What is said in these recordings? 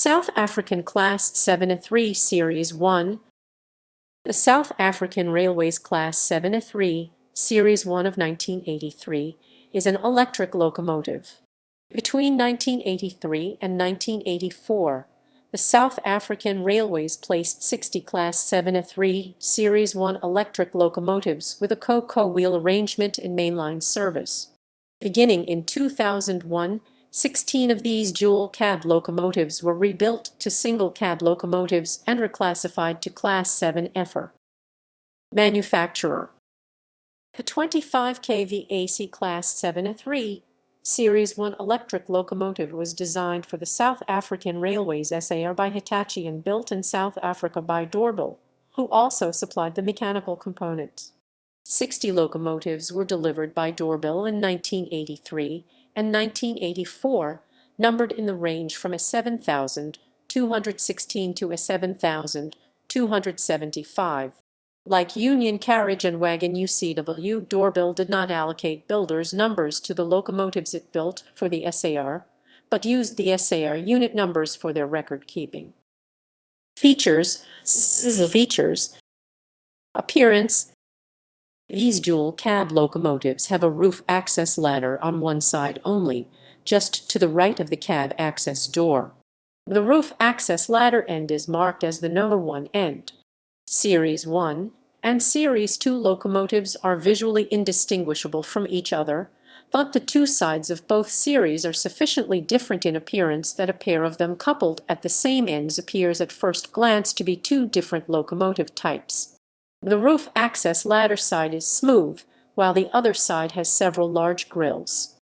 South African Class 7-3 Series 1. The South African Railways Class 7-3 Series 1 of 1983 is an electric locomotive. Between 1983 and 1984, the South African Railways placed 60 Class 7-3 Series 1 electric locomotives with a co-wheel arrangement in mainline service. Beginning in 2001, 16 of these dual-cab locomotives were rebuilt to single-cab locomotives and reclassified to Class 7F. Manufacturer: the 25 kV AC Class 7-3 Series 1 electric locomotive was designed for the South African Railways SAR by Hitachi and built in South Africa by Doorbell, who also supplied the mechanical components. 60 locomotives were delivered by Doorbell in 1983 and 1984, numbered in the range from a 7,216 to a 7,275. Like Union Carriage and Wagon UCW, Doorbell did not allocate builders' numbers to the locomotives it built for the SAR, but used the SAR unit numbers for their record-keeping. Features. Appearance. These dual-cab locomotives have a roof access ladder on one side only, just to the right of the cab access door. The roof access ladder end is marked as the number 1 end. Series 1 and Series 2 locomotives are visually indistinguishable from each other, but the two sides of both series are sufficiently different in appearance that a pair of them coupled at the same ends appears at first glance to be two different locomotive types. The roof access ladder side is smooth, while the other side has several large grills.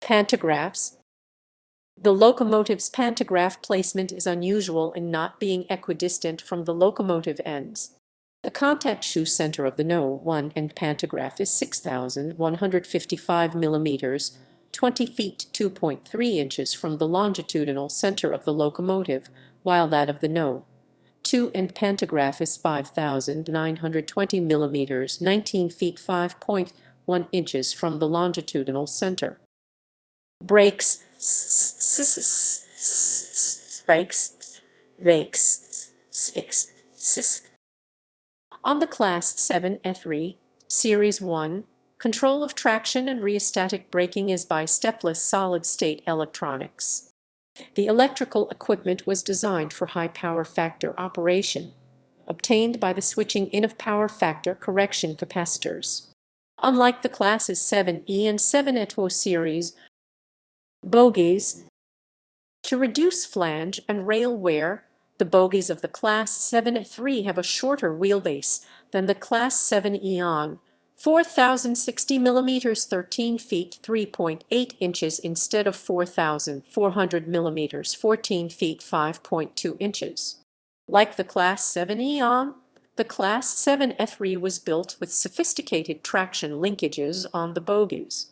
Pantographs. The locomotive's pantograph placement is unusual in not being equidistant from the locomotive ends. The contact shoe center of the No. 1 end pantograph is 6,155 millimeters, 20 feet 2.3 inches from the longitudinal center of the locomotive, while that of the No. 2 end pantograph is 5,920 millimeters, 19 feet 5.1 inches from the longitudinal center. Brakes. On the Class 7-3 Series 1, control of traction and rheostatic braking is by stepless solid-state electronics. The electrical equipment was designed for high power factor operation, obtained by the switching in of power factor correction capacitors. Unlike the Classes 7E and 7E series, bogies. To reduce flange and rail wear, the bogies of the Class 7-3 have a shorter wheelbase than the Class 7E on 4,060 mm 13 feet 3.8 inches instead of 4,400 mm 14 feet 5.2 inches. Like the Class 7E on, the Class 7-3 was built with sophisticated traction linkages on the bogies.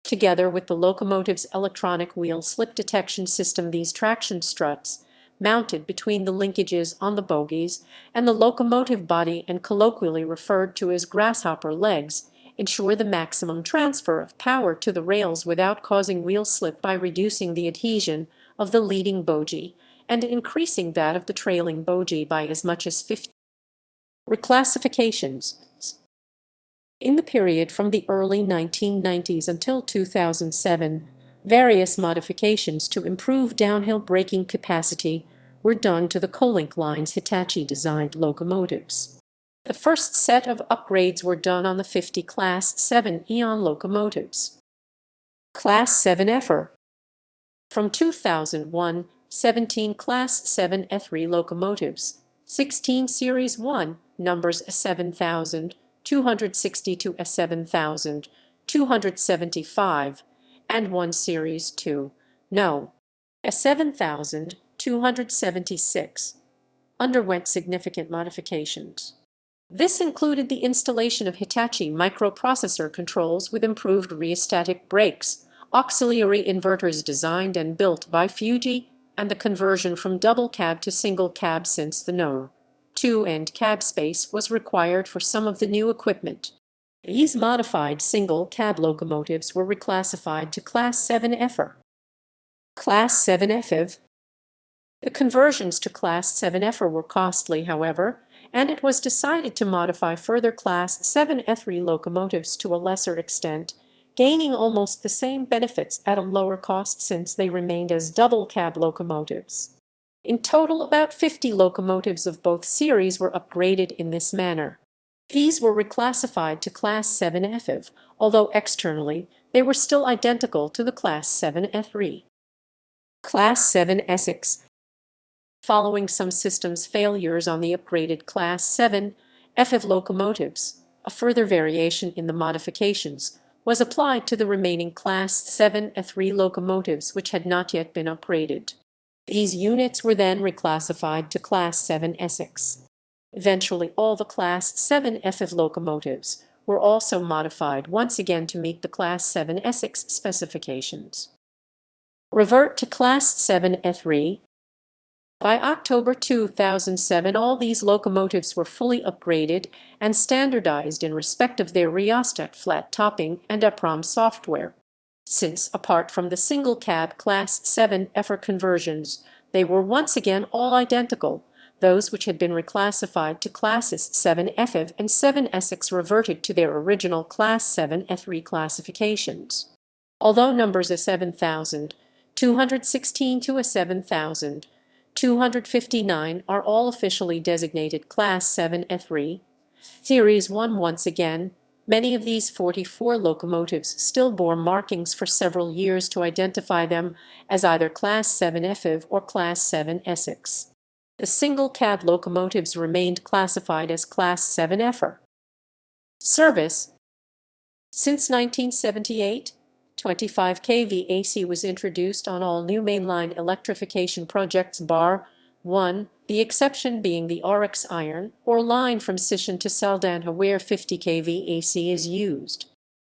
Together with the locomotive's electronic wheel slip detection system, these traction struts, mounted between the linkages on the bogies and the locomotive body and colloquially referred to as grasshopper legs, ensure the maximum transfer of power to the rails without causing wheel slip by reducing the adhesion of the leading bogie and increasing that of the trailing bogie by as much as 50. Reclassifications. In the period from the early 1990s until 2007, various modifications to improve downhill braking capacity were done to the Colink line's Hitachi-designed locomotives. The first set of upgrades were done on the 50 Class 7 Eon locomotives. Class 7F. From 2001, 17 Class 7E3 locomotives, 16 Series 1, numbers 7,260 to 7,275, and 1 Series 2, No. 7,276, underwent significant modifications. This included the installation of Hitachi microprocessor controls with improved rheostatic brakes, auxiliary inverters designed and built by Fuji, and the conversion from double cab to single cab since the No. 2 end cab space was required for some of the new equipment. These modified single cab locomotives were reclassified to Class 7F. Class 7F. The conversions to Class 7F were costly, however, and it was decided to modify further Class 7F3 locomotives to a lesser extent, gaining almost the same benefits at a lower cost since they remained as double-cab locomotives. In total, about 50 locomotives of both series were upgraded in this manner. These were reclassified to Class 7F, although externally they were still identical to the Class 7F3. Class 7 Essex. Following some systems failures on the upgraded Class 7F locomotives, a further variation in the modifications was applied to the remaining Class 7F3 locomotives which had not yet been upgraded. These units were then reclassified to Class 7 Essex. Eventually, all the Class 7F locomotives were also modified once again to meet the Class 7 Essex specifications. Revert to Class 7F3. By October 2007, all these locomotives were fully upgraded and standardized in respect of their rheostat flat topping and EPROM software. Since, apart from the single-cab Class 7F conversions, they were once again all identical, those which had been reclassified to Classes 7F and 7 Essex reverted to their original Class 7F reclassifications. Although numbers of 7,216 to 7,259 are all officially designated Class 7F3, Series 1 once again, many of these 44 locomotives still bore markings for several years to identify them as either Class 7F or Class 7 Essex. The single-cab locomotives remained classified as Class 7F. Service. Since 1978, 25 kV AC was introduced on all new mainline electrification projects bar 1, the exception being the RX iron or line from Sishan to Saldanha where 50 kV AC is used.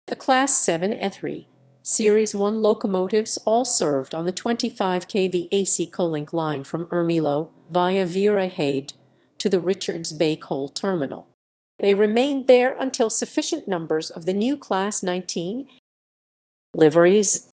The Class 7 E3 Series 1 locomotives all served on the 25 kV AC Colink line from Ermelo via Viereheide to the Richards Bay Coal Terminal. They remained there until sufficient numbers of the new Class 19 liveries.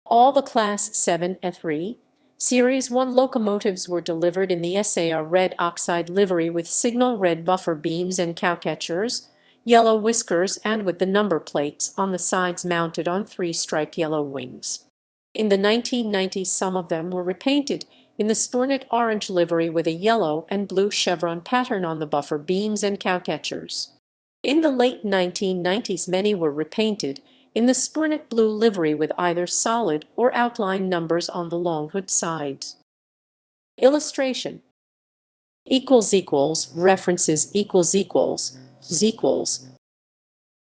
All the Class 7 E3 Series 1 locomotives were delivered in the SAR red oxide livery with signal red buffer beams and cowcatchers, yellow whiskers, and with the number plates on the sides mounted on 3-striped yellow wings. In the 1990s, some of them were repainted in the Spurnet orange livery with a yellow and blue chevron pattern on the buffer beams and cowcatchers. In the late 1990s, many were repainted in the Spurnet blue livery with either solid or outline numbers on the long hood sides. Illustration. References equals